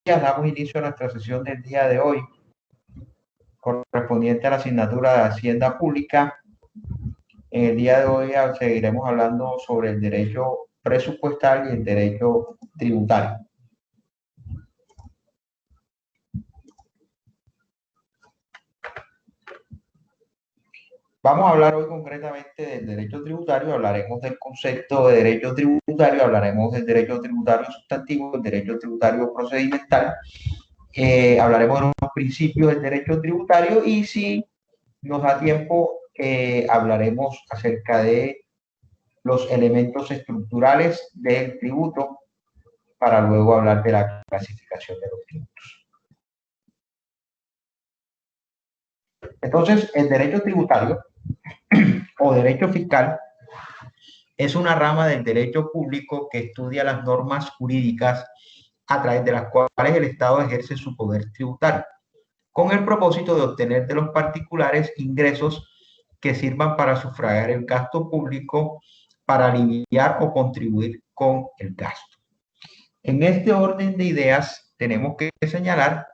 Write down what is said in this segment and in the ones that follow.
damos inicio a nuestra sesión del día de hoy, correspondiente a la asignatura de Hacienda Pública. En el día de hoy seguiremos hablando sobre el derecho presupuestal y el derecho tributario. Vamos a hablar hoy concretamente del derecho tributario, hablaremos del concepto de derecho tributario, hablaremos del derecho tributario sustantivo, del derecho tributario procedimental, hablaremos de los principios del derecho tributario y si nos da tiempo, hablaremos acerca de los elementos estructurales del tributo para luego hablar de la clasificación de los tributos. Entonces, el derecho tributario o derecho fiscal es una rama del derecho público que estudia las normas jurídicas a través de las cuales el Estado ejerce su poder tributario, con el propósito de obtener de los particulares ingresos que sirvan para sufragar el gasto público, para aliviar o contribuir con el gasto. En este orden de ideas, tenemos que señalar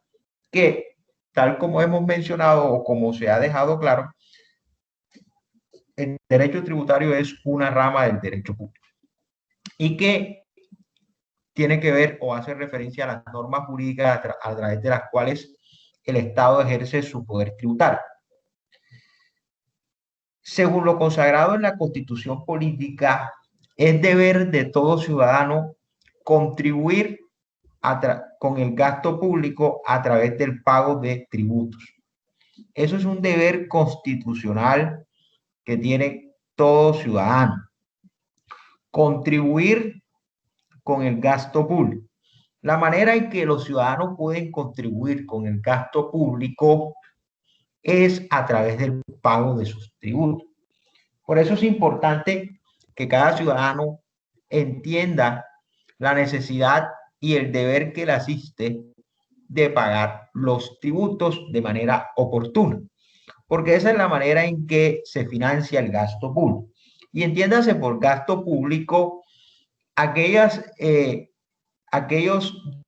que, tal como hemos mencionado o como se ha dejado claro, el derecho tributario es una rama del derecho público y que tiene que ver o hace referencia a las normas jurídicas a través de las cuales el Estado ejerce su poder tributario. Según lo consagrado en la Constitución política, es deber de todo ciudadano contribuir con el gasto público a través del pago de tributos. Eso es un deber constitucional que tiene todo ciudadano. Contribuir con el gasto público. La manera en que los ciudadanos pueden contribuir con el gasto público es a través del pago de sus tributos. Por eso es importante que cada ciudadano entienda la necesidad y el deber que le asiste de pagar los tributos de manera oportuna, porque esa es la manera en que se financia el gasto público. Y entiéndase por gasto público aquellos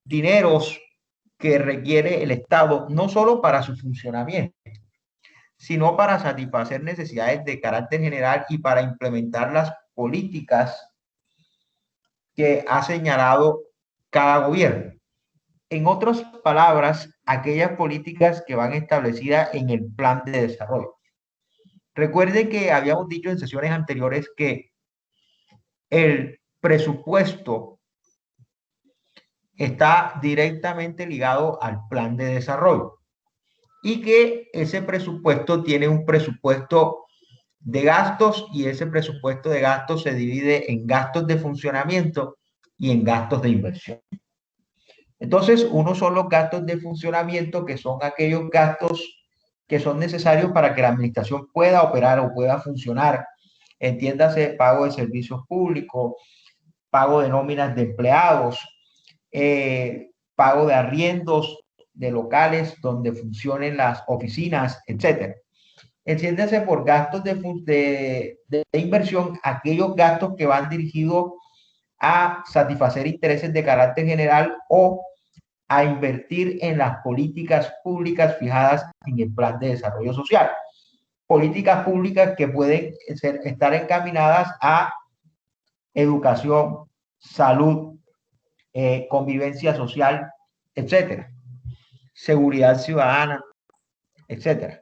dineros que requiere el Estado, no solo para su funcionamiento, sino para satisfacer necesidades de carácter general y para implementar las políticas que ha señalado cada gobierno. En otras palabras, aquellas políticas que van establecidas en el plan de desarrollo. Recuerde que habíamos dicho en sesiones anteriores que el presupuesto está directamente ligado al plan de desarrollo y que ese presupuesto tiene un presupuesto de gastos y ese presupuesto de gastos se divide en gastos de funcionamiento y en gastos de inversión. Entonces, unos son los gastos de funcionamiento, que son aquellos gastos que son necesarios para que la administración pueda operar o pueda funcionar. Entiéndase, pago de servicios públicos, pago de nóminas de empleados, pago de arriendos de locales donde funcionen las oficinas, etc. Entiéndase por gastos de inversión aquellos gastos que van dirigidos a satisfacer intereses de carácter general o a invertir en las políticas públicas fijadas en el plan de desarrollo social. Políticas públicas que pueden estar encaminadas a educación, salud, convivencia social, etcétera, seguridad ciudadana, etcétera.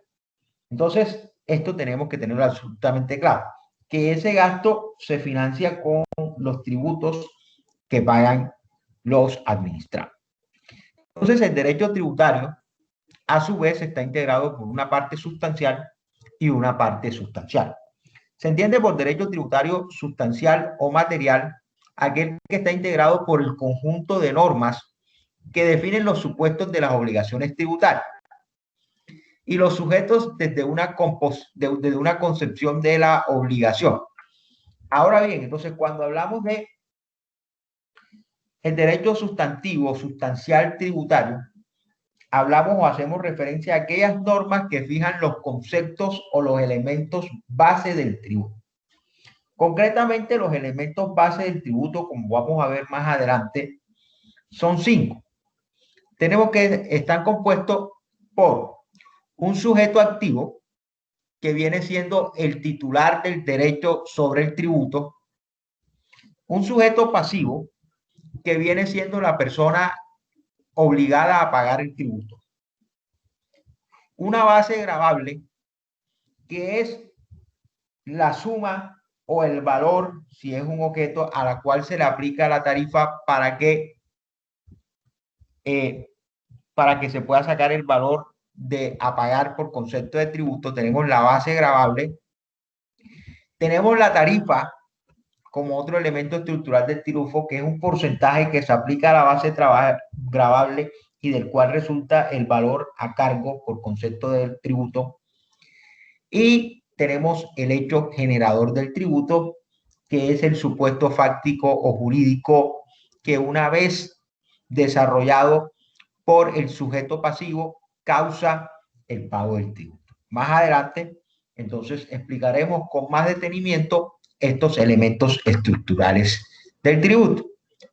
Entonces, esto tenemos que tenerlo absolutamente claro, que ese gasto se financia con los tributos que pagan los administrados. Entonces, el derecho tributario, a su vez, está integrado por una parte sustancial y una parte sustancial. Se entiende por derecho tributario sustancial o material aquel que está integrado por el conjunto de normas que definen los supuestos de las obligaciones tributarias y los sujetos desde una concepción de la obligación. Ahora bien, entonces cuando hablamos de el derecho sustantivo, sustancial tributario, hablamos o hacemos referencia a aquellas normas que fijan los conceptos o los elementos base del tributo. Concretamente, los elementos base del tributo, como vamos a ver más adelante, son 5. tenemos que están compuestos por un sujeto activo, que viene siendo el titular del derecho sobre el tributo, un sujeto pasivo, que viene siendo la persona obligada a pagar el tributo, una base gravable, que es la suma o el valor, si es un objeto, a la cual se le aplica la tarifa eh, para que se pueda sacar el valor de a pagar por concepto de tributo. Tenemos la base gravable, tenemos la tarifa como otro elemento estructural del tributo, que es un porcentaje que se aplica a la base gravable y del cual resulta el valor a cargo por concepto del tributo. Y tenemos el hecho generador del tributo, que es el supuesto fáctico o jurídico que, una vez desarrollado por el sujeto pasivo, causa el pago del tributo. Más adelante, entonces, explicaremos con más detenimiento estos elementos estructurales del tributo,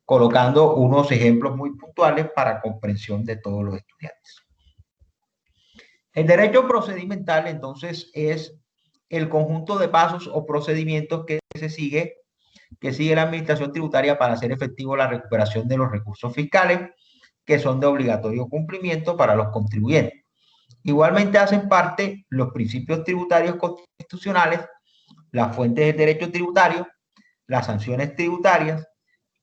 colocando unos ejemplos muy puntuales para comprensión de todos los estudiantes. El derecho procedimental, entonces, es el conjunto de pasos o procedimientos que sigue la administración tributaria para hacer efectivo la recuperación de los recursos fiscales, que son de obligatorio cumplimiento para los contribuyentes. Igualmente hacen parte los principios tributarios constitucionales, las fuentes del derecho tributario, las sanciones tributarias,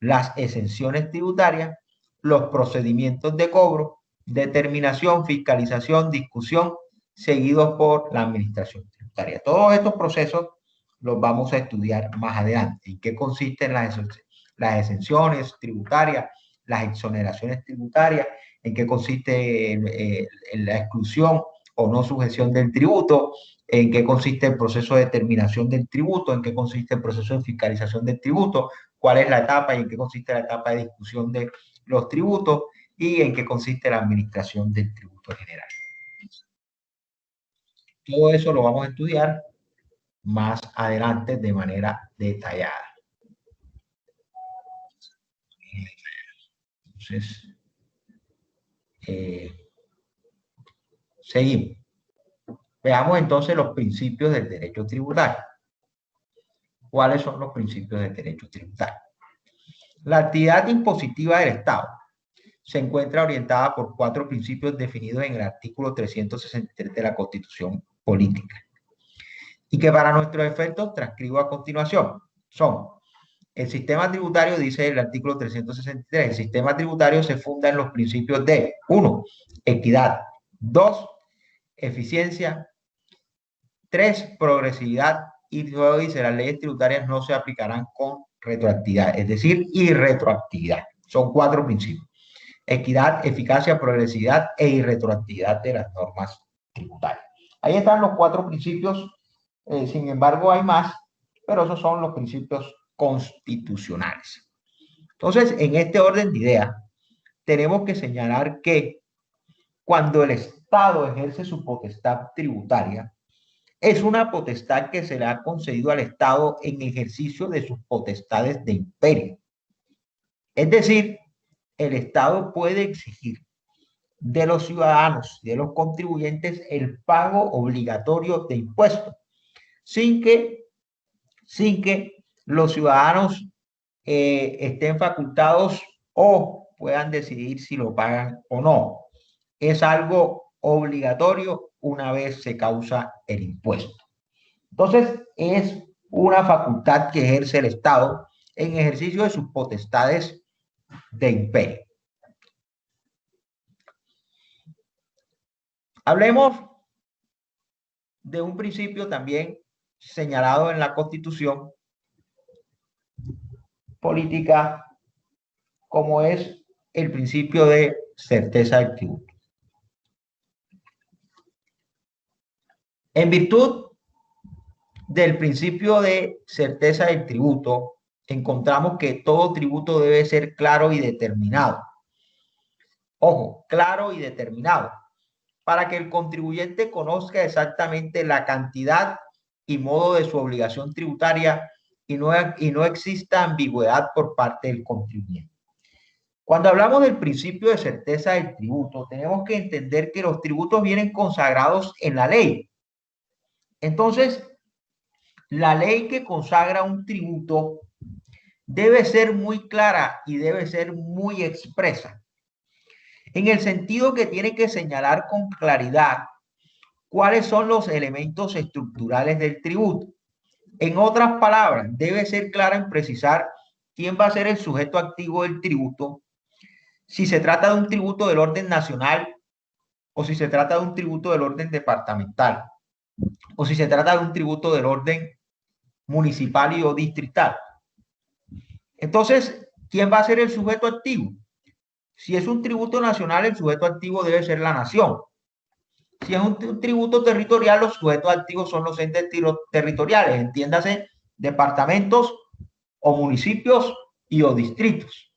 las exenciones tributarias, los procedimientos de cobro, determinación, fiscalización, discusión, seguidos por la administración tributaria. Todos estos procesos los vamos a estudiar más adelante. ¿En qué consisten las exenciones tributarias, las exoneraciones tributarias? ¿En qué consiste en la exclusión o no sujeción del tributo? ¿En qué consiste el proceso de determinación del tributo? ¿En qué consiste el proceso de fiscalización del tributo? ¿Cuál es la etapa y en qué consiste la etapa de discusión de los tributos? ¿Y en qué consiste la administración del tributo general? Todo eso lo vamos a estudiar más adelante de manera detallada. Entonces, seguimos. Veamos entonces los principios del derecho tributario. ¿Cuáles son los principios del derecho tributario? La actividad impositiva del Estado se encuentra orientada por 4 principios definidos en el artículo 363 de la Constitución Política, y que para nuestros efectos transcribo a continuación. Son: el sistema tributario, dice el artículo 363, el sistema tributario se funda en los principios de 1. Equidad; 2. Eficiencia; 3. Progresividad; y luego dice: las leyes tributarias no se aplicarán con retroactividad, es decir, irretroactividad. Son 4 principios: equidad, eficacia, progresividad e irretroactividad de las normas tributarias. Ahí están los 4 principios. Sin embargo, hay más, pero esos son los principios constitucionales. Entonces, en este orden de ideas, tenemos que señalar que cuando el Estado ejerce su potestad tributaria, es una potestad que se le ha concedido al Estado en ejercicio de sus potestades de imperio. Es decir, el Estado puede exigir de los ciudadanos, de los contribuyentes, el pago obligatorio de impuestos, sin que los ciudadanos estén facultados o puedan decidir si lo pagan o no. Es algo obligatorio una vez se causa el impuesto. Entonces, es una facultad que ejerce el Estado en ejercicio de sus potestades de imperio. Hablemos de un principio también señalado en la Constitución Política, como es el principio de certeza del tributo. En virtud del principio de certeza del tributo, encontramos que todo tributo debe ser claro y determinado. Ojo, claro y determinado, para que el contribuyente conozca exactamente la cantidad y modo de su obligación tributaria y no exista ambigüedad por parte del contribuyente. Cuando hablamos del principio de certeza del tributo, tenemos que entender que los tributos vienen consagrados en la ley. Entonces, la ley que consagra un tributo debe ser muy clara y debe ser muy expresa, en el sentido que tiene que señalar con claridad cuáles son los elementos estructurales del tributo. En otras palabras, debe ser clara en precisar quién va a ser el sujeto activo del tributo, si se trata de un tributo del orden nacional o si se trata de un tributo del orden departamental o si se trata de un tributo del orden municipal y o distrital. Entonces, ¿quién va a ser el sujeto activo? Si es un tributo nacional, el sujeto activo debe ser la nación. Si es un tributo territorial, los sujetos activos son los entes territoriales, entiéndase, departamentos o municipios y o distritos.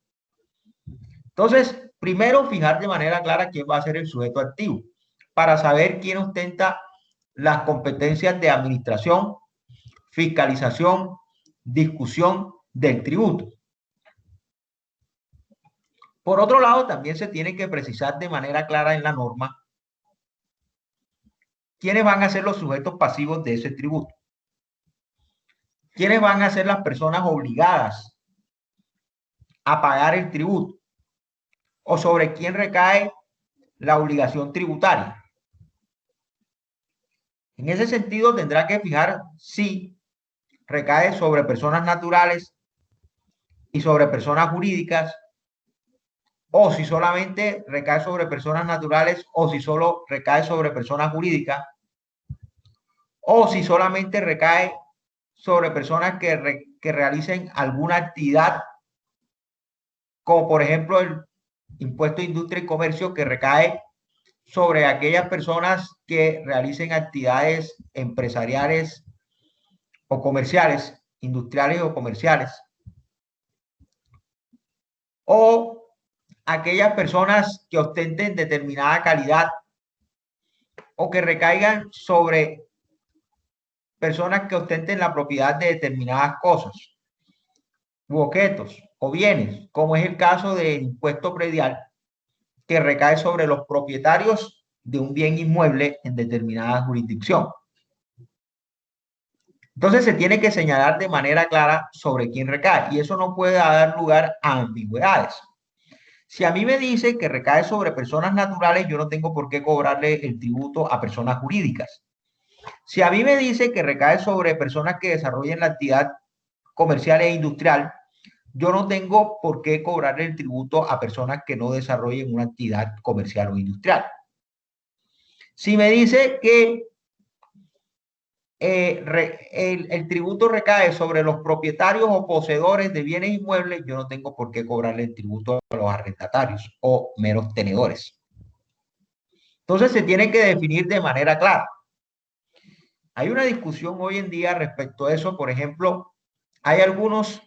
Entonces, primero fijar de manera clara quién va a ser el sujeto activo, para saber quién ostenta las competencias de administración, fiscalización, discusión del tributo. Por otro lado, también se tiene que precisar de manera clara en la norma quiénes van a ser los sujetos pasivos de ese tributo, quiénes van a ser las personas obligadas a pagar el tributo o sobre quién recae la obligación tributaria. En ese sentido, tendrá que fijar si recae sobre personas naturales y sobre personas jurídicas, o si solamente recae sobre personas naturales, o si solo recae sobre personas jurídicas, o si solamente recae sobre personas que realicen alguna actividad, como por ejemplo el impuesto de industria y comercio, que recae sobre aquellas personas que realicen actividades empresariales o comerciales, industriales o comerciales, o aquellas personas que ostenten determinada calidad o que recaigan sobre personas que ostenten la propiedad de determinadas cosas u objetos o bienes, como es el caso del impuesto predial, que recae sobre los propietarios de un bien inmueble en determinada jurisdicción. Entonces se tiene que señalar de manera clara sobre quién recae y eso no puede dar lugar a ambigüedades. Si a mí me dice que recae sobre personas naturales, yo no tengo por qué cobrarle el tributo a personas jurídicas. Si a mí me dice que recae sobre personas que desarrollen la actividad comercial e industrial, yo no tengo por qué cobrarle el tributo a personas que no desarrollen una actividad comercial o industrial. Si me dice que el tributo recae sobre los propietarios o poseedores de bienes inmuebles, yo no tengo por qué cobrarle el tributo a los arrendatarios o meros tenedores. Entonces se tiene que definir de manera clara. Hay una discusión hoy en día respecto a eso. Por ejemplo, hay algunas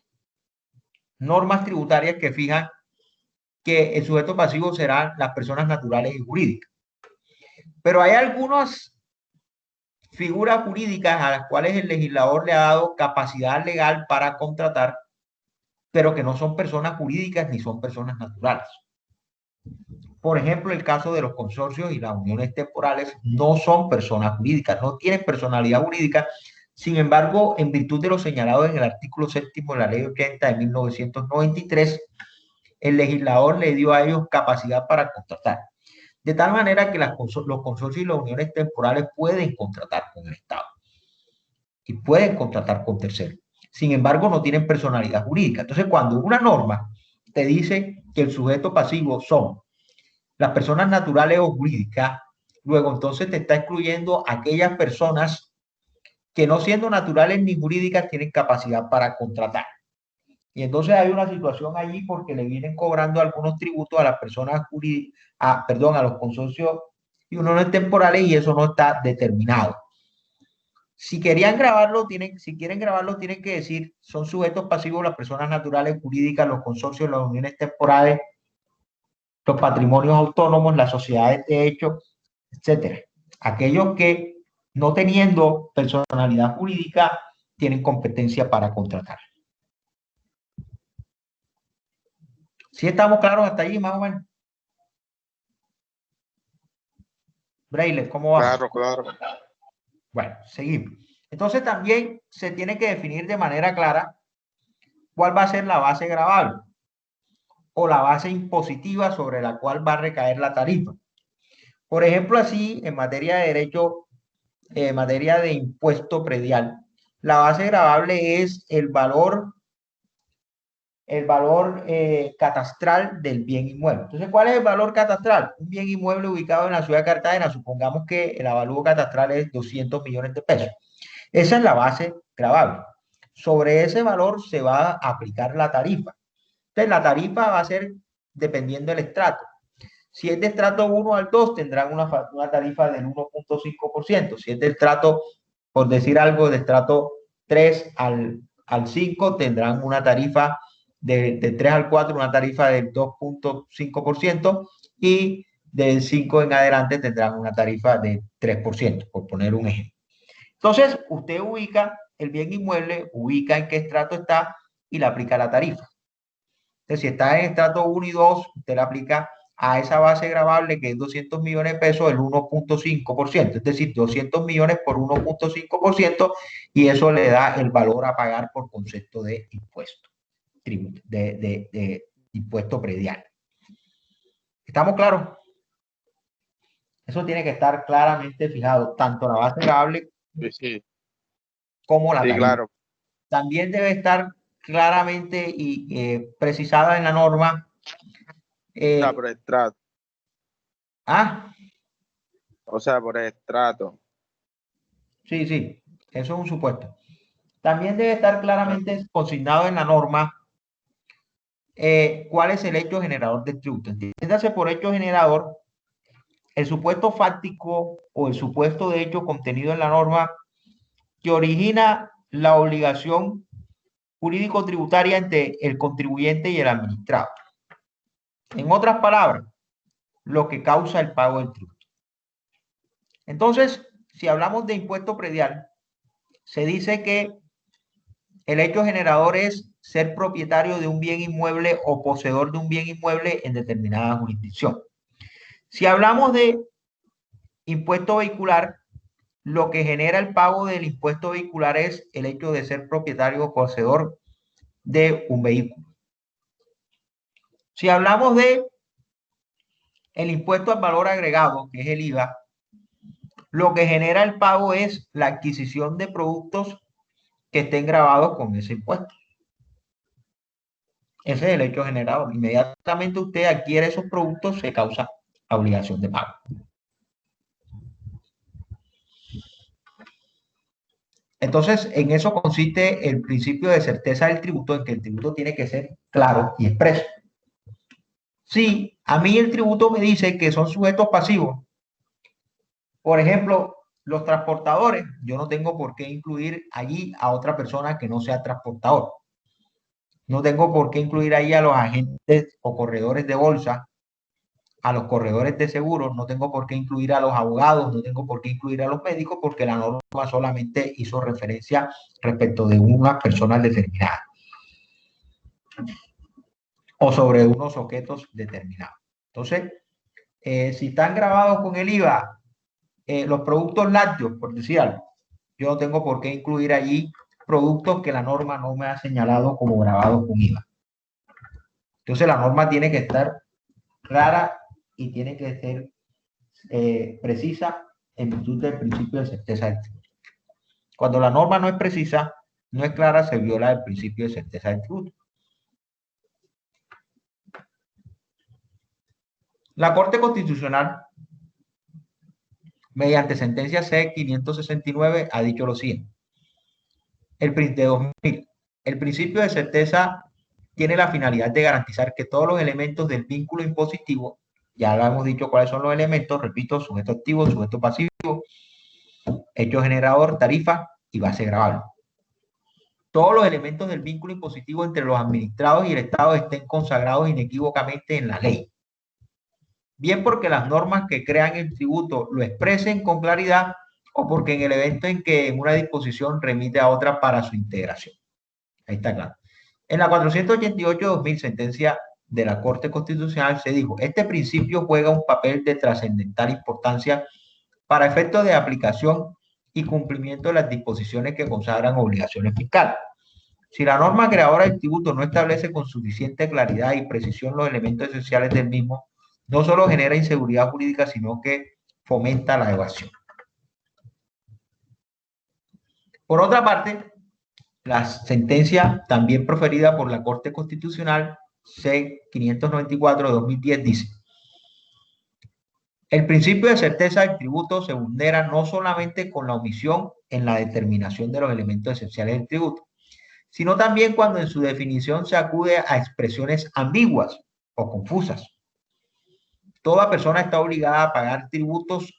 normas tributarias que fijan que el sujeto pasivo serán las personas naturales y jurídicas. Pero hay algunas figuras jurídicas a las cuales el legislador le ha dado capacidad legal para contratar, pero que no son personas jurídicas ni son personas naturales. Por ejemplo, el caso de los consorcios y las uniones temporales no son personas jurídicas, no tienen personalidad jurídica. Sin embargo, en virtud de lo señalado en el artículo 7 de la Ley 80 de 1993, el legislador le dio a ellos capacidad para contratar. De tal manera que los consorcios y las uniones temporales pueden contratar con el Estado y pueden contratar con terceros. Sin embargo, no tienen personalidad jurídica. Entonces, cuando una norma te dice que el sujeto pasivo son las personas naturales o jurídicas, luego entonces te está excluyendo aquellas personas que no siendo naturales ni jurídicas tienen capacidad para contratar. Y entonces hay una situación allí porque le vienen cobrando algunos tributos a las personas jurídicas, a los consorcios y uniones temporales y eso no está determinado. Si quieren grabarlo, tienen que decir, son sujetos pasivos las personas naturales, jurídicas, los consorcios, las uniones temporales, los patrimonios autónomos, las sociedades de hecho, etcétera. Aquellos que no teniendo personalidad jurídica tienen competencia para contratar. ¿Sí estamos claros hasta allí, más o menos? Braille, ¿cómo vamos? Claro, claro. Bueno, seguimos. Entonces también se tiene que definir de manera clara cuál va a ser la base gravable o la base impositiva sobre la cual va a recaer la tarifa. Por ejemplo, así, en materia de derecho, en materia de impuesto predial, la base gravable es el valor catastral del bien inmueble. Entonces, ¿cuál es el valor catastral? Un bien inmueble ubicado en la ciudad de Cartagena, supongamos que el avalúo catastral es 200 millones de pesos. Esa es la base gravable. Sobre ese valor se va a aplicar la tarifa. Entonces, la tarifa va a ser dependiendo del estrato. Si es de estrato 1 al 2, tendrán una tarifa del 1.5%. Si es de estrato, por decir algo, de estrato 3 al 5, tendrán una tarifa de 3 al 4, una tarifa del 2.5%, y del 5 en adelante tendrán una tarifa de 3%, por poner un ejemplo. Entonces, usted ubica el bien inmueble, ubica en qué estrato está y le aplica la tarifa. Entonces, si está en estrato 1 y 2, usted le aplica a esa base gravable, que es 200 millones de pesos, el 1.5%, es decir, 200 millones por 1.5%, y eso le da el valor a pagar por concepto de impuesto, de impuesto predial. ¿Estamos claros? Eso tiene que estar claramente fijado, tanto la base gravable Sí, sí, como la sí, tarifa. claro. También debe estar claramente y precisada en la norma. O sea, eh, por estrato. ah, O sea, por estrato. sí, sí, eso es un supuesto. También debe estar Ah, claramente consignado en la norma cuál es el hecho generador del tributo. Entiéndase por hecho generador el supuesto fáctico o el supuesto de hecho contenido en la norma que origina la obligación jurídico-tributaria entre el contribuyente y el administrado. En otras palabras, lo que causa el pago del tributo. Entonces, si hablamos de impuesto predial, se dice que el hecho generador es ser propietario de un bien inmueble o poseedor de un bien inmueble en determinada jurisdicción. Si hablamos de impuesto vehicular, lo que genera el pago del impuesto vehicular es el hecho de ser propietario o poseedor de un vehículo. Si hablamos de el impuesto al valor agregado, que es el IVA, lo que genera el pago es la adquisición de productos que estén grabados con ese impuesto. Ese es el hecho generador. Inmediatamente usted adquiere esos productos, se causa obligación de pago. Entonces, en eso consiste el principio de certeza del tributo, en que el tributo tiene que ser claro y expreso. Si a mí el tributo me dice que son sujetos pasivos, por ejemplo, los transportadores, yo no tengo por qué incluir allí a otra persona que no sea transportador. No tengo por qué incluir ahí a los agentes o corredores de bolsa, a los corredores de seguros, no tengo por qué incluir a los abogados, no tengo por qué incluir a los médicos, porque la norma solamente hizo referencia respecto de unas personas determinadas o sobre unos objetos determinados. Entonces, si están grabados con el IVA, los productos lácteos, por decir algo, yo no tengo por qué incluir allí productos que la norma no me ha señalado como grabados con IVA. Entonces, la norma tiene que estar clara y tiene que ser precisa en virtud del principio de certeza del tributo. Cuando la norma no es precisa, no es clara, se viola el principio de certeza del tributo. La Corte Constitucional, mediante sentencia C-569, ha dicho lo siguiente. De 2000, el principio de certeza tiene la finalidad de garantizar que todos los elementos del vínculo impositivo, ya lo hemos dicho cuáles son los elementos, repito, sujeto activo, sujeto pasivo, hecho generador, tarifa y base gravable. Todos los elementos del vínculo impositivo entre los administrados y el Estado estén consagrados inequívocamente en la ley. Bien porque las normas que crean el tributo lo expresen con claridad, o porque en el evento en que una disposición remite a otra para su integración. Ahí está claro. En la 488-2000, sentencia de la Corte Constitucional se dijo, este principio juega un papel de trascendental importancia para efectos de aplicación y cumplimiento de las disposiciones que consagran obligaciones fiscales. Si la norma creadora del tributo no establece con suficiente claridad y precisión los elementos esenciales del mismo, no solo genera inseguridad jurídica, sino que fomenta la evasión. Por otra parte, la sentencia también proferida por la Corte Constitucional C-594 de 2010 dice: el principio de certeza del tributo se vulnera no solamente con la omisión en la determinación de los elementos esenciales del tributo, sino también cuando en su definición se acude a expresiones ambiguas o confusas. Toda persona está obligada a pagar tributos,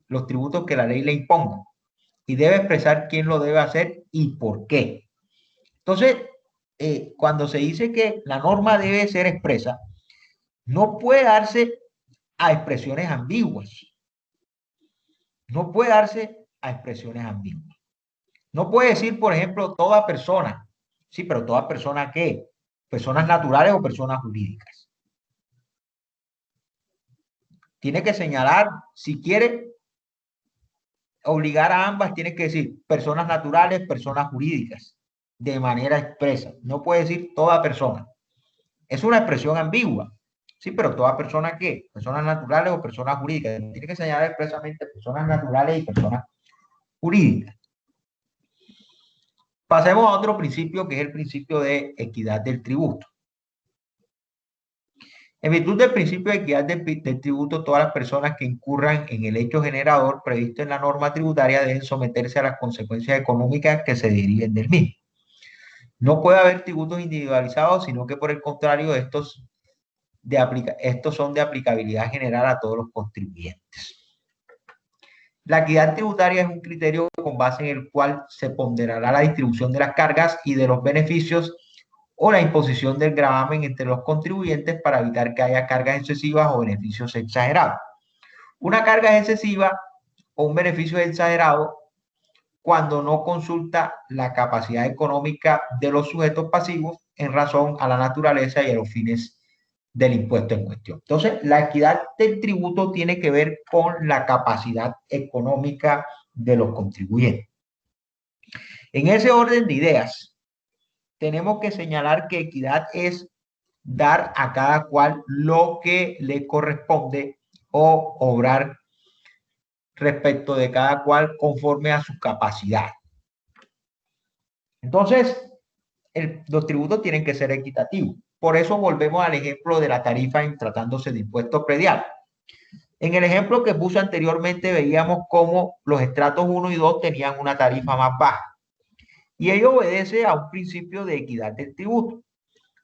los tributos que la ley le imponga, y debe expresar quién lo debe hacer y por qué. Entonces, cuando se dice que la norma debe ser expresa, no puede darse a expresiones ambiguas. No puede darse a expresiones ambiguas. No puede decir, por ejemplo, toda persona. Sí, pero toda persona, ¿qué? ¿Personas naturales o personas jurídicas? Tiene que señalar, si quiere obligar a ambas, tiene que decir personas naturales, personas jurídicas, de manera expresa. No puede decir toda persona. Es una expresión ambigua. Sí, pero toda persona, ¿qué? Personas naturales o personas jurídicas. Tiene que señalar expresamente personas naturales y personas jurídicas. Pasemos a otro principio, que es el principio de equidad del tributo. En virtud del principio de equidad del tributo, todas las personas que incurran en el hecho generador previsto en la norma tributaria deben someterse a las consecuencias económicas que se deriven del mismo. No puede haber tributos individualizados, sino que por el contrario, estos son de aplicabilidad general a todos los contribuyentes. La equidad tributaria es un criterio con base en el cual se ponderará la distribución de las cargas y de los beneficios o la imposición del gravamen entre los contribuyentes para evitar que haya cargas excesivas o beneficios exagerados. Una carga es excesiva o un beneficio es exagerado cuando no consulta la capacidad económica de los sujetos pasivos en razón a la naturaleza y a los fines del impuesto en cuestión. Entonces, la equidad del tributo tiene que ver con la capacidad económica de los contribuyentes. En ese orden de ideas, tenemos que señalar que equidad es dar a cada cual lo que le corresponde o obrar respecto de cada cual conforme a su capacidad. Entonces, los tributos tienen que ser equitativos. Por eso volvemos al ejemplo de la tarifa en tratándose de impuesto predial. En el ejemplo que puse anteriormente veíamos cómo los estratos 1 y 2 tenían una tarifa más baja. Y ello obedece a un principio de equidad del tributo,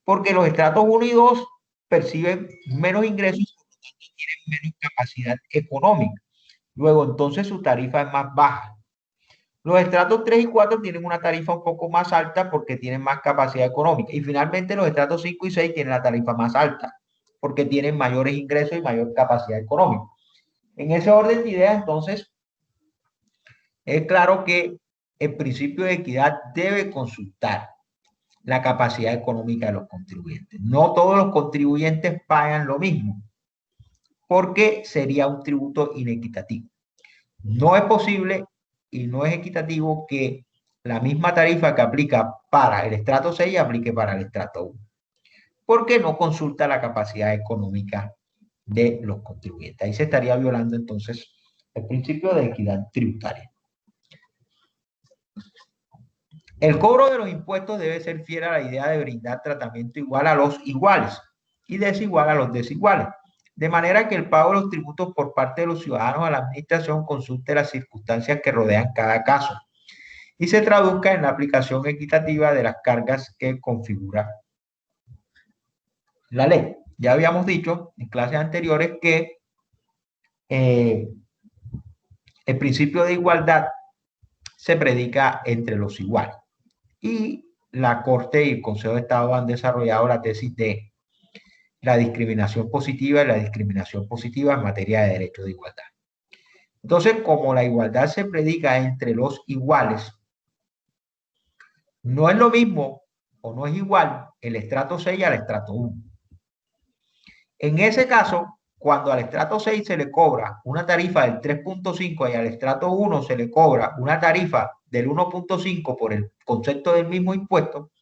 porque los estratos 1 y 2 perciben menos ingresos, por lo tanto tienen menos capacidad económica. Luego, entonces, su tarifa es más baja. Los estratos 3 y 4 tienen una tarifa un poco más alta porque tienen más capacidad económica. Y finalmente los estratos 5 y 6 tienen la tarifa más alta porque tienen mayores ingresos y mayor capacidad económica. En ese orden de ideas, entonces, es claro que el principio de equidad debe consultar la capacidad económica de los contribuyentes. No todos los contribuyentes pagan lo mismo porque sería un tributo inequitativo. No es posible y no es equitativo que la misma tarifa que aplica para el estrato 6 aplique para el estrato 1, porque no consulta la capacidad económica de los contribuyentes. Ahí se estaría violando entonces el principio de equidad tributaria. El cobro de los impuestos debe ser fiel a la idea de brindar tratamiento igual a los iguales y desigual a los desiguales, de manera que el pago de los tributos por parte de los ciudadanos a la administración consulte las circunstancias que rodean cada caso y se traduzca en la aplicación equitativa de las cargas que configura la ley. Ya habíamos dicho en clases anteriores que el principio de igualdad se predica entre los iguales. Y la Corte y el Consejo de Estado han desarrollado la tesis de la discriminación positiva y la discriminación positiva en materia de derecho de igualdad. Entonces, como la igualdad se predica entre los iguales, no es lo mismo o no es igual el estrato 6 al estrato 1. En ese caso, cuando al estrato 6 se le cobra una tarifa del 3.5 y al estrato 1 se le cobra una tarifa del 1.5 por el concepto del mismo impuesto,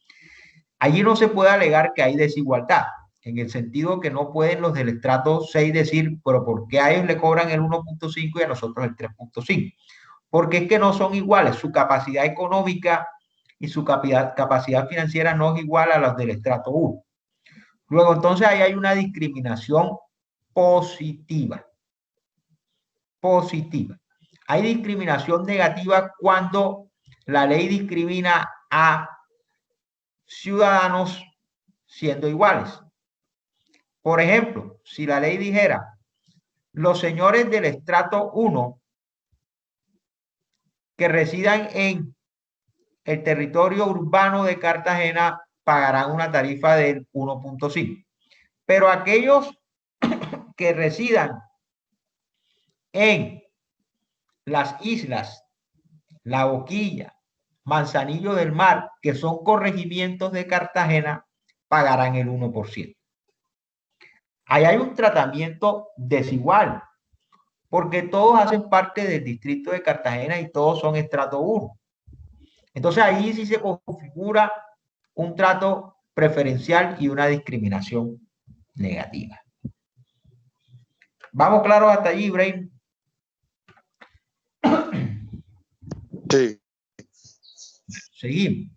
allí no se puede alegar que hay desigualdad, en el sentido que no pueden los del estrato 6 decir, pero ¿por qué a ellos le cobran el 1.5 y a nosotros el 3.5? Porque es que no son iguales, su capacidad económica y su capacidad financiera no es igual a las del estrato 1. Luego, entonces, ahí hay una discriminación positiva. Positiva. Hay discriminación negativa cuando la ley discrimina a ciudadanos siendo iguales. Por ejemplo, si la ley dijera, los señores del estrato 1 que residan en el territorio urbano de Cartagena pagarán una tarifa del 1.5. Pero aquellos que residan en las islas, La Boquilla, Manzanillo del Mar, que son corregimientos de Cartagena, pagarán el 1%. Ahí hay un tratamiento desigual, porque todos hacen parte del distrito de Cartagena y todos son estrato 1. Entonces ahí sí se configura un trato preferencial y una discriminación negativa. ¿Vamos claros hasta allí, Brain? Sí. Seguimos.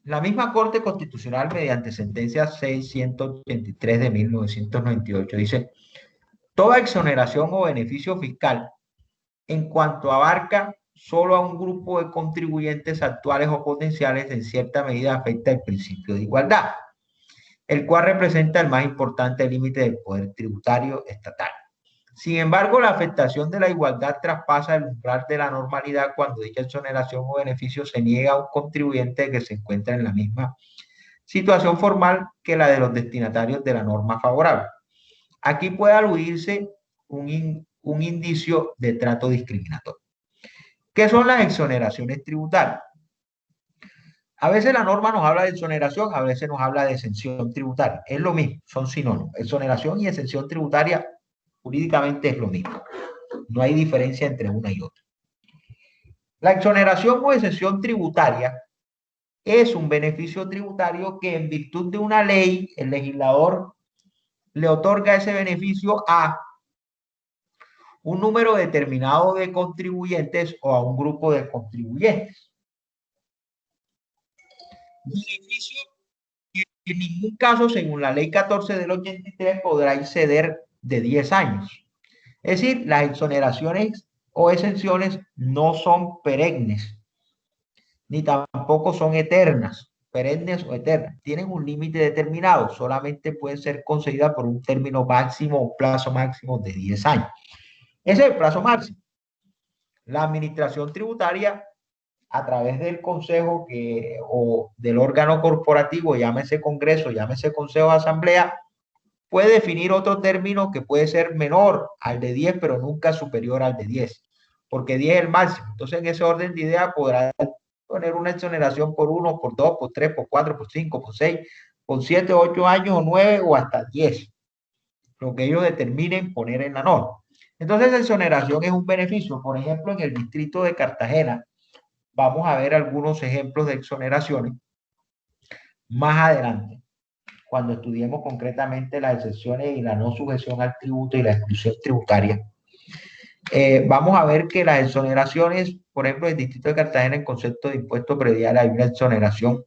La misma Corte Constitucional, mediante sentencia 683 de 1998, dice, toda exoneración o beneficio fiscal, en cuanto abarca solo a un grupo de contribuyentes actuales o potenciales, en cierta medida afecta el principio de igualdad, el cual representa el más importante límite del poder tributario estatal. Sin embargo, la afectación de la igualdad traspasa el umbral de la normalidad cuando dicha exoneración o beneficio se niega a un contribuyente que se encuentra en la misma situación formal que la de los destinatarios de la norma favorable. Aquí puede aludirse un indicio de trato discriminatorio. ¿Qué son las exoneraciones tributarias? A veces la norma nos habla de exoneración, a veces nos habla de exención tributaria. Es lo mismo, son sinónimos. Exoneración y exención tributaria jurídicamente es lo mismo. No hay diferencia entre una y otra. La exoneración o exención tributaria es un beneficio tributario que en virtud de una ley, el legislador le otorga ese beneficio a un número determinado de contribuyentes o a un grupo de contribuyentes. Beneficio que en ningún caso, según la ley 14 del 83, podrá exceder de 10 años. Es decir, las exoneraciones o exenciones no son perennes, ni tampoco son eternas, perennes o eternas. Tienen un límite determinado, solamente pueden ser concedidas por un término máximo o plazo máximo de 10 años. Ese es el plazo máximo. La administración tributaria, a través del consejo o del órgano corporativo, llámese congreso, llámese consejo de asamblea, puede definir otro término que puede ser menor al de 10, pero nunca superior al de 10, porque 10 es el máximo. Entonces, en ese orden de idea podrá poner una exoneración por 1, por 2, por 3, por 4, por 5, por 6, por 7, 8 años o 9 o hasta 10, lo que ellos determinen poner en la norma. Entonces, la exoneración es un beneficio. Por ejemplo, en el distrito de Cartagena, vamos a ver algunos ejemplos de exoneraciones más adelante, cuando estudiemos concretamente las excepciones y la no sujeción al tributo y la exclusión tributaria. Vamos a ver que las exoneraciones, por ejemplo, en el distrito de Cartagena, en concepto de impuesto predial, hay una exoneración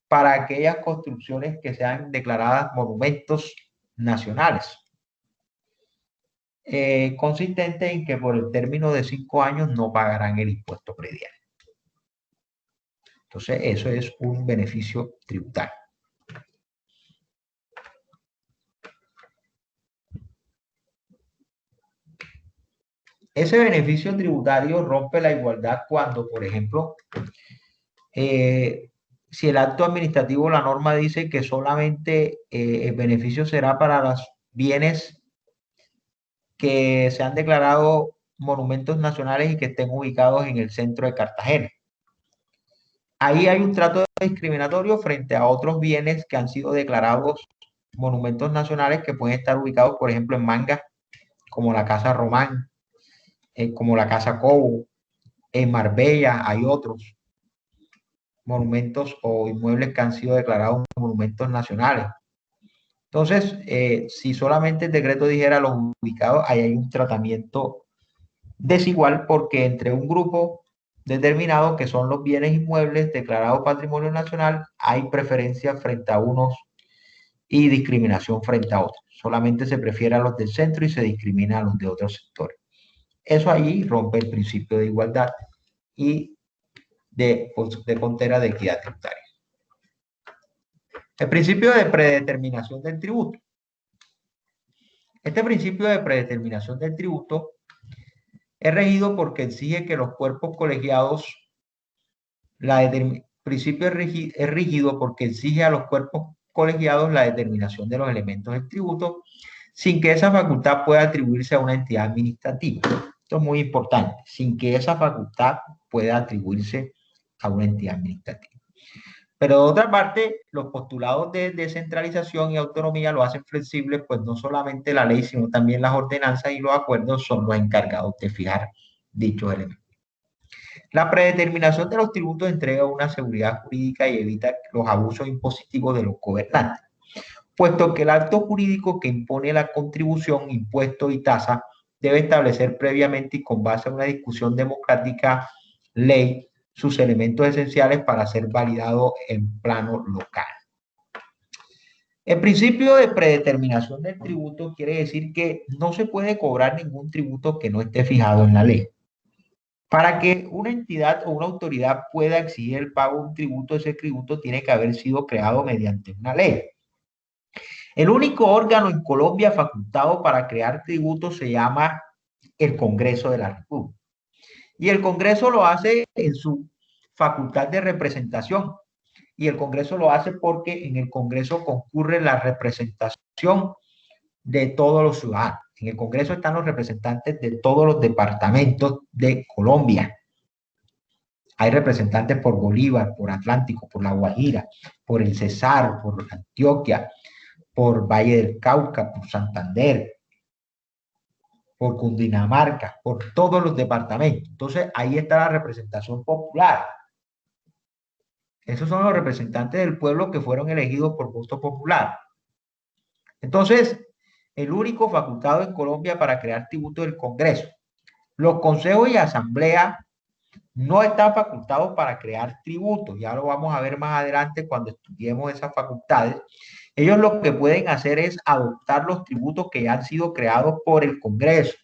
para aquellas construcciones que sean declaradas monumentos nacionales, consistente en que por el término de 5 años no pagarán el impuesto predial. Entonces, eso es un beneficio tributario. Ese beneficio tributario rompe la igualdad cuando, por ejemplo, si el acto administrativo, la norma dice que solamente el beneficio será para los bienes que se han declarado monumentos nacionales y que estén ubicados en el centro de Cartagena. Ahí hay un trato discriminatorio frente a otros bienes que han sido declarados monumentos nacionales que pueden estar ubicados, por ejemplo, en Manga, como la Casa Román, como la Casa Cobo, en Marbella hay otros monumentos o inmuebles que han sido declarados monumentos nacionales. Entonces, si solamente el decreto dijera los ubicados, ahí hay un tratamiento desigual porque entre un grupo determinado, que son los bienes inmuebles declarados patrimonio nacional, hay preferencia frente a unos y discriminación frente a otros. Solamente se prefiere a los del centro y se discrimina a los de otros sectores. Eso allí rompe el principio de igualdad y de frontera de equidad tributaria. El principio de predeterminación del tributo. Este principio de predeterminación del tributo es regido porque exige que los cuerpos colegiados, principio es rígido porque exige a los cuerpos colegiados la determinación de los elementos del tributo sin que esa facultad pueda atribuirse a una entidad administrativa. Esto es muy importante, sin que esa facultad pueda atribuirse a una entidad administrativa. Pero de otra parte, los postulados de descentralización y autonomía lo hacen flexible, pues no solamente la ley, sino también las ordenanzas y los acuerdos son los encargados de fijar dichos elementos. La predeterminación de los tributos entrega una seguridad jurídica y evita los abusos impositivos de los gobernantes, puesto que el acto jurídico que impone la contribución, impuesto y tasa debe establecer previamente y con base a una discusión democrática ley sus elementos esenciales para ser validado en plano local. El principio de predeterminación del tributo quiere decir que no se puede cobrar ningún tributo que no esté fijado en la ley. Para que una entidad o una autoridad pueda exigir el pago de un tributo, ese tributo tiene que haber sido creado mediante una ley. El único órgano en Colombia facultado para crear tributos se llama el Congreso de la República. Y el Congreso lo hace en su facultad de representación. Y el Congreso lo hace porque en el Congreso concurre la representación de todos los ciudadanos. En el Congreso están los representantes de todos los departamentos de Colombia. Hay representantes por Bolívar, por Atlántico, por La Guajira, por el Cesar, por Antioquia, por Valle del Cauca, por Santander, por Cundinamarca, por todos los departamentos. Entonces, ahí está la representación popular. Esos son los representantes del pueblo que fueron elegidos por voto popular. Entonces, el único facultado en Colombia para crear tributo es el Congreso. Los consejos y asambleas no están facultados para crear tributos. Ya lo vamos a ver más adelante cuando estudiemos esas facultades. Ellos lo que pueden hacer es adoptar los tributos que ya han sido creados por el Congreso.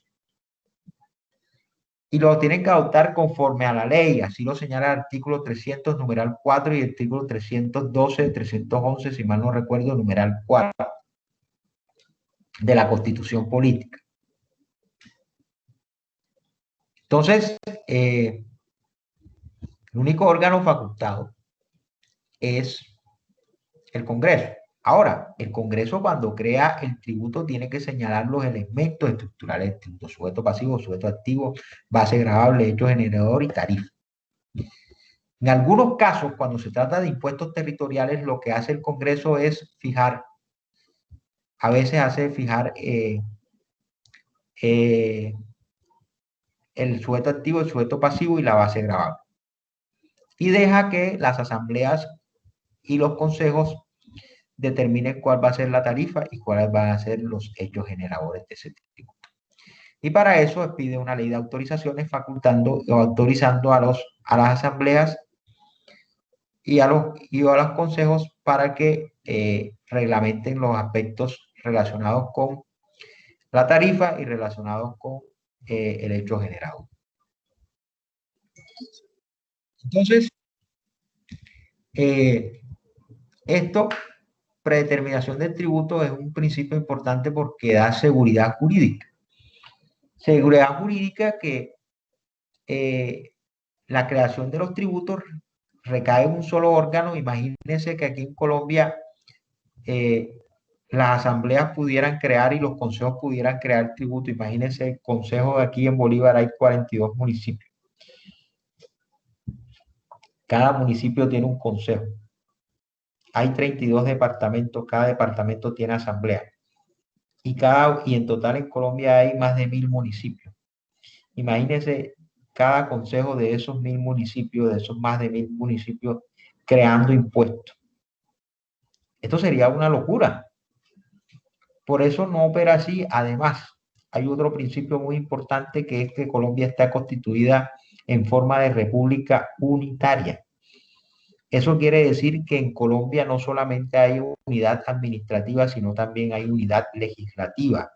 Y lo tienen que adoptar conforme a la ley. Así lo señala el artículo 300, numeral 4 y el artículo 312, 311, si mal no recuerdo, numeral 4 de la Constitución Política. Entonces, el único órgano facultado es el Congreso. Ahora, el Congreso cuando crea el tributo tiene que señalar los elementos estructurales del tributo: sujeto pasivo, sujeto activo, base gravable, hecho generador y tarifa. En algunos casos, cuando se trata de impuestos territoriales, lo que hace el Congreso es fijar, a veces hace fijar el sujeto activo, el sujeto pasivo y la base gravable. Y deja que las asambleas y los consejos determinen cuál va a ser la tarifa y cuáles van a ser los hechos generadores de ese tributo. Y para eso pide una ley de autorizaciones facultando o autorizando a las asambleas y a los consejos para que reglamenten los aspectos relacionados con la tarifa y relacionados con el hecho generado. Entonces, esto, predeterminación del tributo, es un principio importante porque da seguridad jurídica. Seguridad jurídica que la creación de los tributos recae en un solo órgano. Imagínense que aquí en Colombia las asambleas pudieran crear y los consejos pudieran crear tributo. Imagínense el consejo de aquí en Bolívar, hay 42 municipios. Cada municipio tiene un consejo. hay 32 departamentos, cada departamento tiene asamblea. Y en total en Colombia hay más de 1000 municipios. Imagínense cada consejo de esos 1000 municipios, de esos más de 1000 municipios, creando impuestos. Esto sería una locura. Por eso no opera así. Además, hay otro principio muy importante que es que Colombia está constituida en forma de república unitaria. Eso quiere decir que en Colombia no solamente hay unidad administrativa, sino también hay unidad legislativa.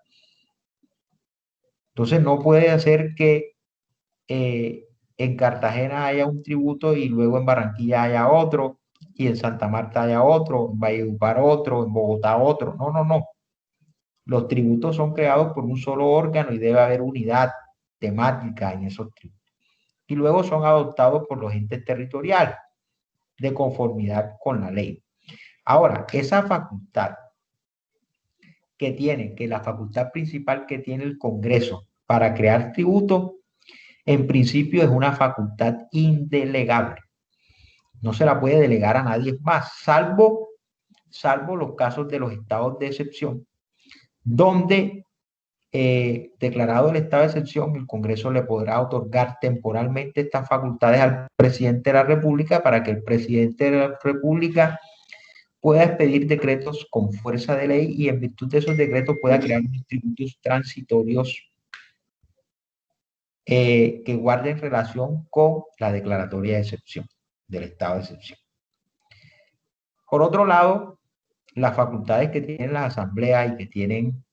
Entonces no puede hacer que en Cartagena haya un tributo y luego en Barranquilla haya otro, y en Santa Marta haya otro, en Valledupar otro, en Bogotá otro. No, no, no. Los tributos son creados por un solo órgano y debe haber unidad temática en esos tributos. Y luego son adoptados por los entes territoriales de conformidad con la ley. Ahora, esa facultad que la facultad principal que tiene el Congreso para crear tributos, en principio es una facultad indelegable. No se la puede delegar a nadie más, salvo los casos de los estados de excepción, donde declarado el estado de excepción, el Congreso le podrá otorgar temporalmente estas facultades al presidente de la República para que el presidente de la República pueda expedir decretos con fuerza de ley y en virtud de esos decretos pueda crear unos tributos transitorios que guarden relación con la declaratoria de excepción, del estado de excepción. Por otro lado, las facultades que tienen las asambleas y que tienen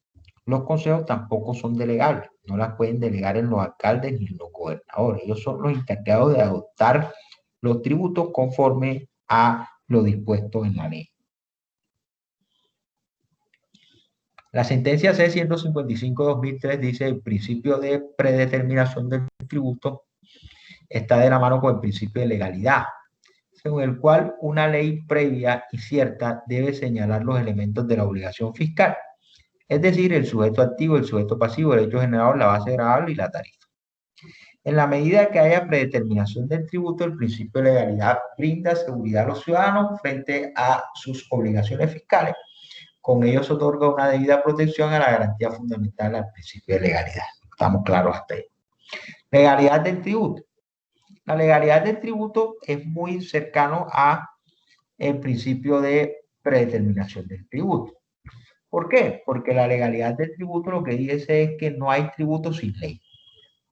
los consejos tampoco son delegables, no las pueden delegar en los alcaldes ni en los gobernadores. Ellos son los encargados de adoptar los tributos conforme a lo dispuesto en la ley. La sentencia C-155/2003 dice: el principio de predeterminación del tributo está de la mano con el principio de legalidad, según el cual una ley previa y cierta debe señalar los elementos de la obligación fiscal, es decir, el sujeto activo, el sujeto pasivo, el hecho generado, la base gravable y la tarifa. En la medida que haya predeterminación del tributo, el principio de legalidad brinda seguridad a los ciudadanos frente a sus obligaciones fiscales. Con ello se otorga una debida protección a la garantía fundamental al principio de legalidad. Estamos claros hasta ahí. Legalidad del tributo. La legalidad del tributo es muy cercano a el principio de predeterminación del tributo. ¿Por qué? Porque la legalidad del tributo lo que dice es que no hay tributo sin ley.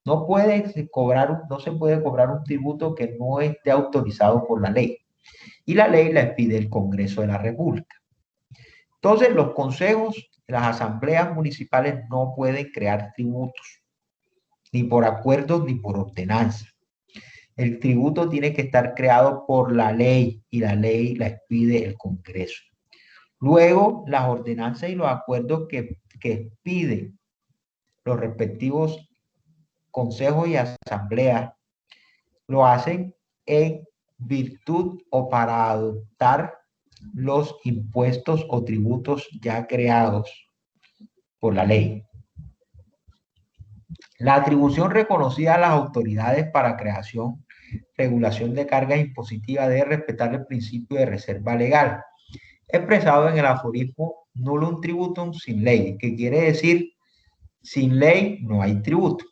No se puede cobrar un tributo que no esté autorizado por la ley. Y la ley la expide el Congreso de la República. Entonces, los consejos, las asambleas municipales no pueden crear tributos, ni por acuerdos ni por ordenanza. El tributo tiene que estar creado por la ley y la ley la expide el Congreso. Luego, las ordenanzas y los acuerdos que expiden los respectivos consejos y asambleas lo hacen en virtud o para adoptar los impuestos o tributos ya creados por la ley. La atribución reconocida a las autoridades para creación, regulación de cargas impositivas debe respetar el principio de reserva legal, expresado en el aforismo nullum tributum sin ley, que quiere decir sin ley no hay tributo.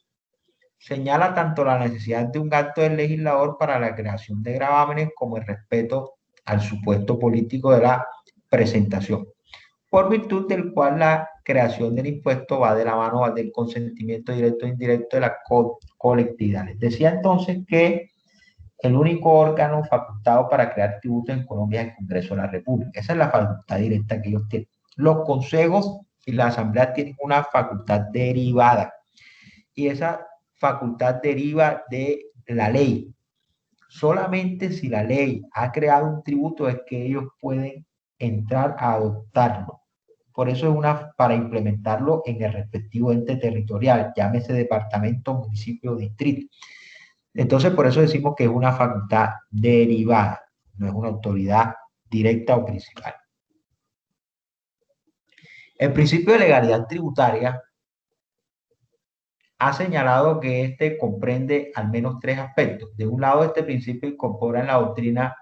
Señala tanto la necesidad de un acto del legislador para la creación de gravámenes como el respeto al supuesto político de la presentación, por virtud del cual la creación del impuesto va de la mano del consentimiento directo e indirecto de la colectividad. Les decía entonces que el único órgano facultado para crear tributos en Colombia es el Congreso de la República. Esa es la facultad directa que ellos tienen. Los consejos y la asamblea tienen una facultad derivada y esa facultad deriva de la ley. Solamente si la ley ha creado un tributo es que ellos pueden entrar a adoptarlo. Por eso es para implementarlo en el respectivo ente territorial, llámese departamento, municipio o distrito. Entonces, por eso decimos que es una facultad derivada, no es una autoridad directa o principal. El principio de legalidad tributaria ha señalado que este comprende al menos tres aspectos. De un lado, este principio incorpora en la doctrina,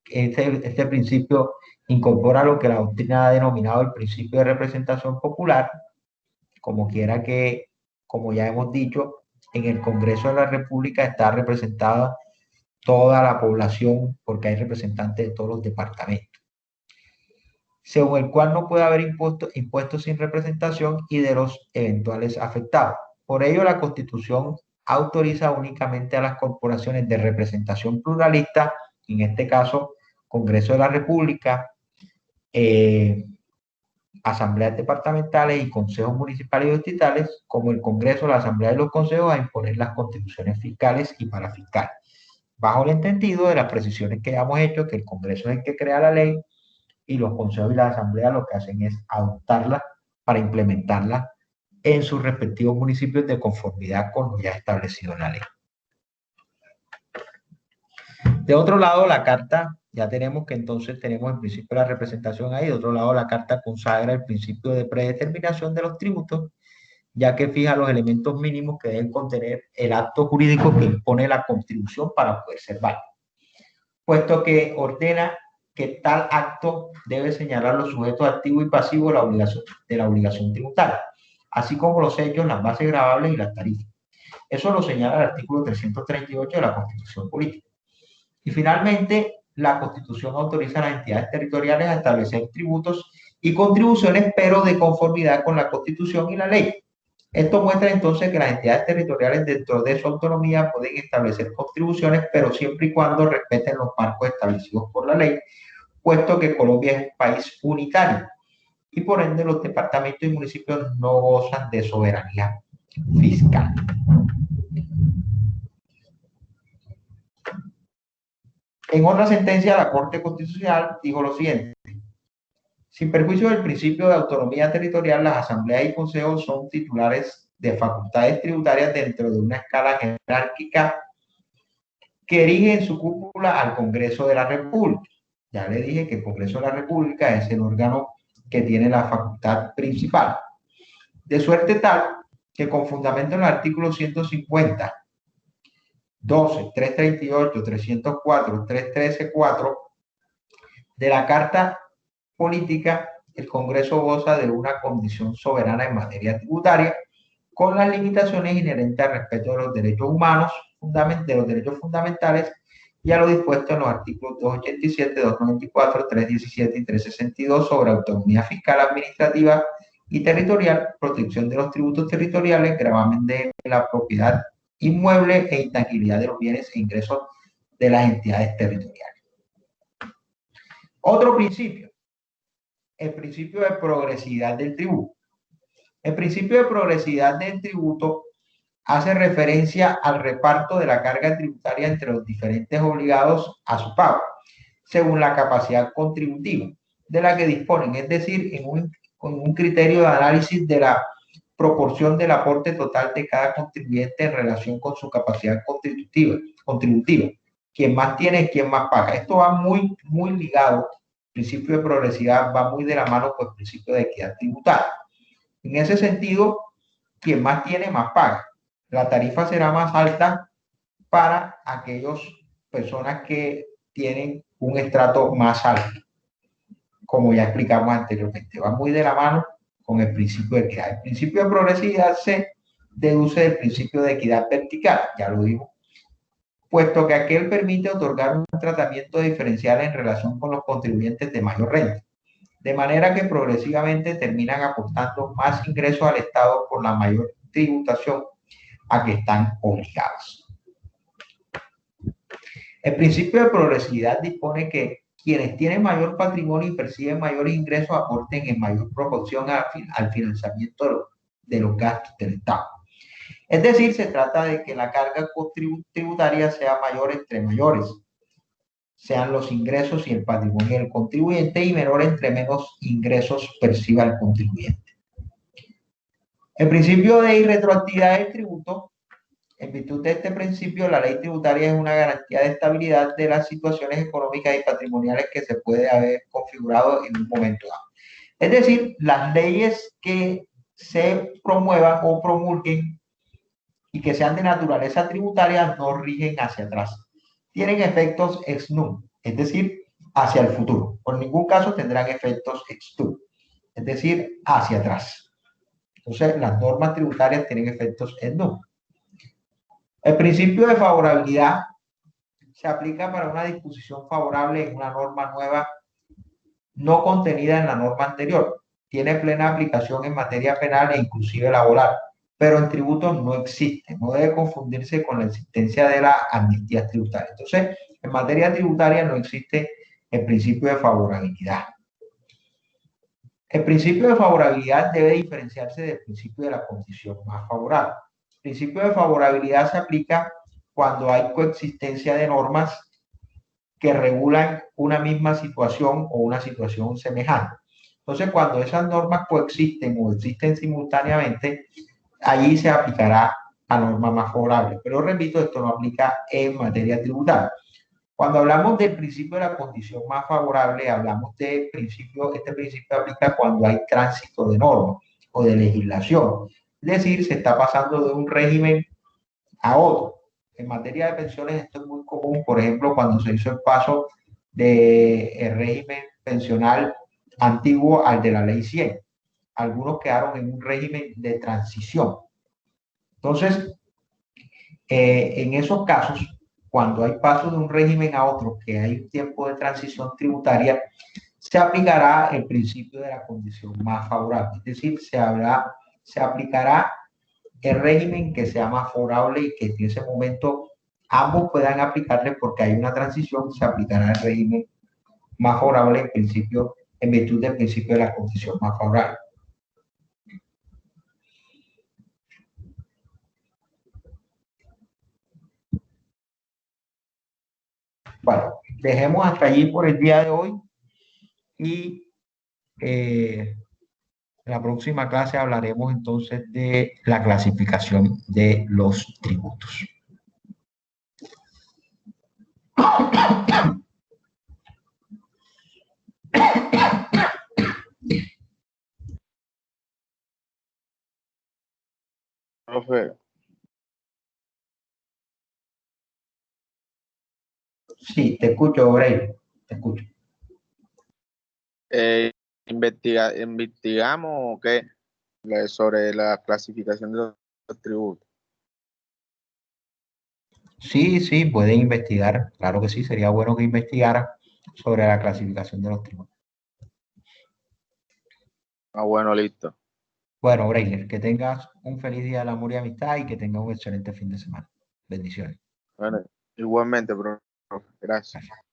Este principio incorpora lo que la doctrina ha denominado el principio de representación popular, como quiera que, como ya hemos dicho, en el Congreso de la República está representada toda la población porque hay representantes de todos los departamentos, según el cual no puede haber impuestos sin representación y de los eventuales afectados. Por ello, la Constitución autoriza únicamente a las corporaciones de representación pluralista, en este caso, Congreso de la República, asambleas departamentales y consejos municipales y distritales, como el Congreso, la Asamblea y los consejos, a imponer las contribuciones fiscales y parafiscales, bajo el entendido de las precisiones que hemos hecho, que el Congreso es el que crea la ley y los consejos y la Asamblea lo que hacen es adoptarla para implementarla en sus respectivos municipios de conformidad con lo ya establecido en la ley. De otro lado, la Carta, ya tenemos que entonces tenemos el principio de la representación ahí. De otro lado, la Carta consagra el principio de predeterminación de los tributos, ya que fija los elementos mínimos que deben contener el acto jurídico que impone la contribución para poder ser válido, puesto que ordena que tal acto debe señalar los sujetos activos y pasivos de la obligación tributaria, así como los hechos, las bases gravables y las tarifas. Eso lo señala el artículo 338 de la Constitución Política. Y finalmente, la Constitución autoriza a las entidades territoriales a establecer tributos y contribuciones, pero de conformidad con la Constitución y la ley. Esto muestra entonces que las entidades territoriales dentro de su autonomía pueden establecer contribuciones, pero siempre y cuando respeten los marcos establecidos por la ley, puesto que Colombia es un país unitario y por ende los departamentos y municipios no gozan de soberanía fiscal. En otra sentencia, la Corte Constitucional dijo lo siguiente: sin perjuicio del principio de autonomía territorial, las asambleas y consejos son titulares de facultades tributarias dentro de una escala jerárquica que erige en su cúpula al Congreso de la República. Ya le dije que el Congreso de la República es el órgano que tiene la facultad principal. De suerte tal que con fundamento en el artículo 150, 12, 338, 304, 313, 4 de la Carta Política, el Congreso goza de una condición soberana en materia tributaria, con las limitaciones inherentes al respeto de los derechos humanos, de los derechos fundamentales y a lo dispuesto en los artículos 287, 294, 317 y 362 sobre autonomía fiscal, administrativa y territorial, protección de los tributos territoriales, gravamen de la propiedad inmueble e intangibilidad de los bienes e ingresos de las entidades territoriales. Otro principio, el principio de progresividad del tributo. El principio de progresividad del tributo hace referencia al reparto de la carga tributaria entre los diferentes obligados a su pago, según la capacidad contributiva de la que disponen, es decir, con un criterio de análisis de la proporción del aporte total de cada contribuyente en relación con su capacidad contributiva. Quien más tiene es quien más paga. Esto va muy ligado. El principio de progresividad va muy de la mano con el principio de equidad tributaria. En ese sentido, quien más tiene, más paga. La tarifa será más alta para aquellas personas que tienen un estrato más alto, como ya explicamos anteriormente. Va muy de la mano con el principio de equidad. El principio de progresividad se deduce del principio de equidad vertical, ya lo digo, puesto que aquel permite otorgar un tratamiento diferencial en relación con los contribuyentes de mayor renta, de manera que progresivamente terminan aportando más ingresos al Estado por la mayor tributación a que están obligados. El principio de progresividad dispone que quienes tienen mayor patrimonio y perciben mayores ingresos aporten en mayor proporción al financiamiento de los gastos del Estado. Es decir, se trata de que la carga tributaria sea mayor entre mayores sean los ingresos y el patrimonio del contribuyente, y menor entre menos ingresos perciba el contribuyente. El principio de irretroactividad del tributo. En virtud de este principio, la ley tributaria es una garantía de estabilidad de las situaciones económicas y patrimoniales que se puede haber configurado en un momento dado. Es decir, las leyes que se promuevan o promulguen y que sean de naturaleza tributaria no rigen hacia atrás. Tienen efectos ex nunc, es decir, hacia el futuro. Por ningún caso tendrán efectos ex tu, es decir, hacia atrás. Entonces, las normas tributarias tienen efectos ex nu. El principio de favorabilidad se aplica para una disposición favorable en una norma nueva no contenida en la norma anterior. Tiene plena aplicación en materia penal e inclusive laboral, pero en tributos no existe. No debe confundirse con la existencia de la amnistía tributaria. Entonces, en materia tributaria no existe el principio de favorabilidad. El principio de favorabilidad debe diferenciarse del principio de la condición más favorable. El principio de favorabilidad se aplica cuando hay coexistencia de normas que regulan una misma situación o una situación semejante. Entonces, cuando esas normas coexisten o existen simultáneamente, allí se aplicará la norma más favorable. Pero repito, esto no aplica en materia tributaria. Cuando hablamos del principio de la condición más favorable, hablamos de principio, este principio aplica cuando hay tránsito de normas o de legislación. Es decir, se está pasando de un régimen a otro. En materia de pensiones esto es muy común, por ejemplo, cuando se hizo el paso del régimen pensional antiguo al de la ley 100. Algunos quedaron en un régimen de transición. Entonces, en esos casos, cuando hay paso de un régimen a otro, que hay un tiempo de transición tributaria, se aplicará el principio de la condición más favorable. Es decir, se aplicará el régimen que sea más favorable y que en ese momento ambos puedan aplicarle porque hay una transición, se aplicará el régimen más favorable en principio, en virtud del principio de la condición más favorable. Bueno, dejemos hasta allí por el día de hoy y en la próxima clase hablaremos entonces de la clasificación de los tributos. Profe, Sí, te escucho, Brey, te escucho. investigamos o qué sobre la clasificación de los tributos. Sí, sí, pueden investigar, claro que sí, sería bueno que investigara sobre la clasificación de los tributos. Ah, bueno, listo. Bueno, Breiler, que tengas un feliz día del amor y amistad y que tengas un excelente fin de semana. Bendiciones. Bueno, igualmente, profe, gracias. Gracias.